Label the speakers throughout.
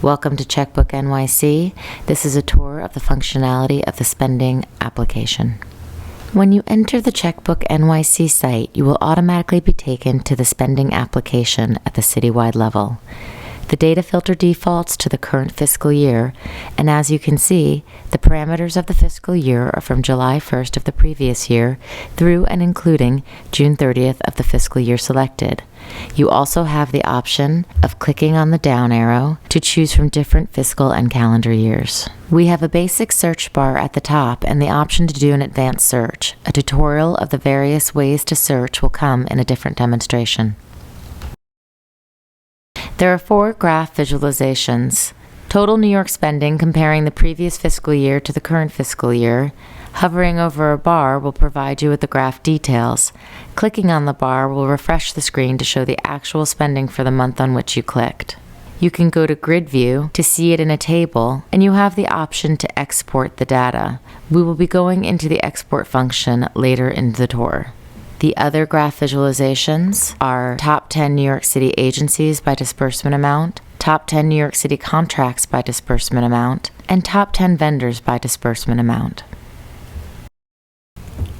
Speaker 1: Welcome to Checkbook NYC. This is a tour of the functionality of the spending application. When you enter the Checkbook NYC site, you will automatically be taken to the spending application at the citywide level. The data filter defaults to the current fiscal year, and as you can see, the parameters of the fiscal year are from July 1st of the previous year through and including June 30th of the fiscal year selected. You also have the option of clicking on the down arrow to choose from different fiscal and calendar years. We have a basic search bar at the top and the option to do an advanced search. A tutorial of the various ways to search will come in a different demonstration. There are 4 graph visualizations. Total New York spending comparing the previous fiscal year to the current fiscal year. Hovering over a bar will provide you with the graph details. Clicking on the bar will refresh the screen to show the actual spending for the month on which you clicked. You can go to Grid View to see it in a table, and you have the option to export the data. We will be going into the export function later in the tour. The other graph visualizations are top 10 New York City agencies by disbursement amount, top 10 New York City contracts by disbursement amount, and top 10 vendors by disbursement amount.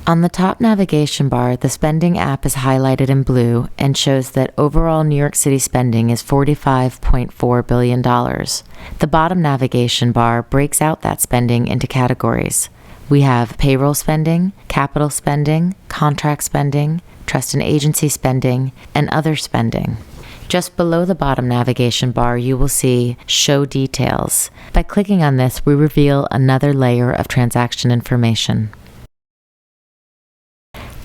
Speaker 1: On the top navigation bar, the spending app is highlighted in blue and shows that overall New York City spending is $45.4 billion. The bottom navigation bar breaks out that spending into categories. We have payroll spending, capital spending, contract spending, trust and agency spending, and other spending. Just below the bottom navigation bar, you will see Show Details. By clicking on this, we reveal another layer of transaction information.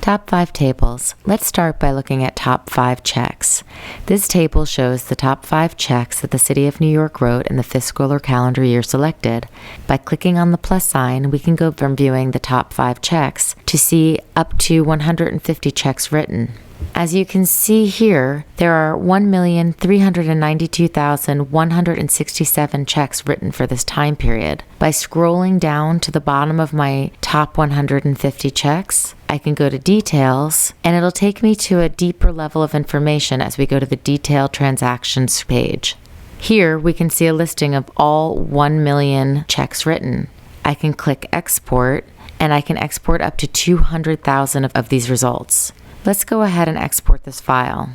Speaker 1: Top 5 tables. Let's start by looking at top 5 checks. This table shows the top 5 checks that the City of New York wrote in the fiscal or calendar year selected. By clicking on the plus sign, we can go from viewing the top 5 checks to see up to 150 checks written. As you can see here, there are 1,392,167 checks written for this time period. By scrolling down to the bottom of my top 150 checks, I can go to Details, and it'll take me to a deeper level of information as we go to the Detailed Transactions page. Here, we can see a listing of all 1 million checks written. I can click Export, and I can export up to 200,000 of these results. Let's go ahead and export this file.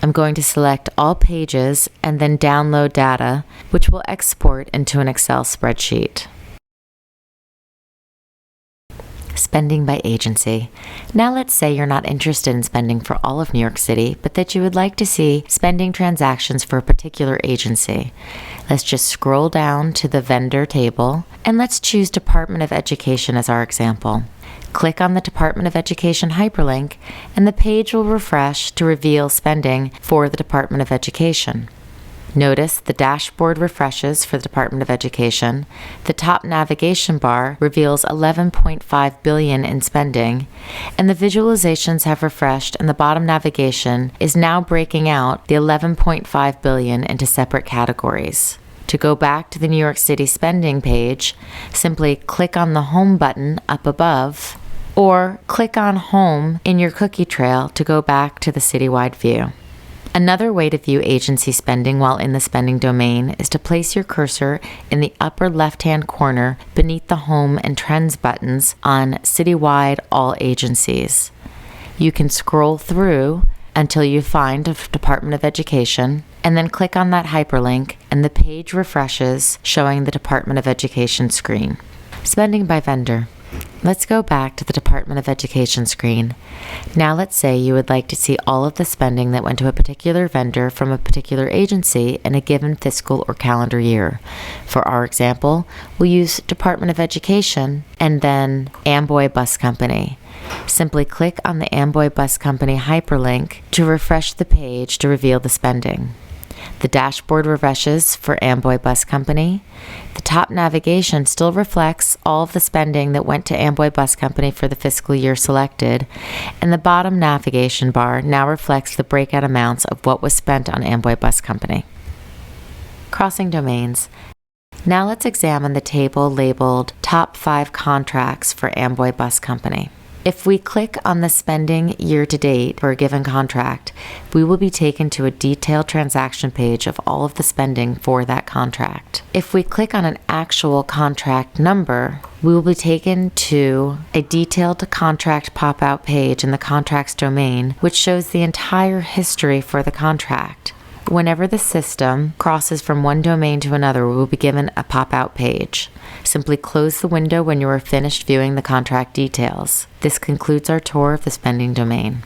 Speaker 1: I'm going to select all pages and then download data, which will export into an Excel spreadsheet. Spending by agency. Now let's say you're not interested in spending for all of New York City, but that you would like to see spending transactions for a particular agency. Let's just scroll down to the vendor table, and let's choose Department of Education as our example. Click on the Department of Education hyperlink, and the page will refresh to reveal spending for the Department of Education. Notice the dashboard refreshes for the Department of Education. The top navigation bar reveals $11.5 billion in spending, and the visualizations have refreshed, and the bottom navigation is now breaking out the $11.5 billion into separate categories. To go back to the New York City spending page, simply click on the Home button up above, or click on Home in your cookie trail to go back to the citywide view. Another way to view agency spending while in the spending domain is to place your cursor in the upper left-hand corner beneath the Home and Trends buttons on Citywide All Agencies. You can scroll through until you find a Department of Education, and then click on that hyperlink, and the page refreshes, showing the Department of Education screen. Spending by vendor. Let's go back to the Department of Education screen. Now let's say you would like to see all of the spending that went to a particular vendor from a particular agency in a given fiscal or calendar year. For our example, we'll use Department of Education and then Amboy Bus Company. Simply click on the Amboy Bus Company hyperlink to refresh the page to reveal the spending. The dashboard refreshes for Amboy Bus Company. The top navigation still reflects all of the spending that went to Amboy Bus Company for the fiscal year selected, and the bottom navigation bar now reflects the breakout amounts of what was spent on Amboy Bus Company. Crossing domains. Now let's examine the table labeled Top 5 Contracts for Amboy Bus Company. If we click on the spending year-to-date for a given contract, we will be taken to a detailed transaction page of all of the spending for that contract. If we click on an actual contract number, we will be taken to a detailed contract pop-out page in the contract's domain, which shows the entire history for the contract. Whenever the system crosses from one domain to another, we will be given a pop-out page. Simply close the window when you are finished viewing the contract details. This concludes our tour of the spending domain.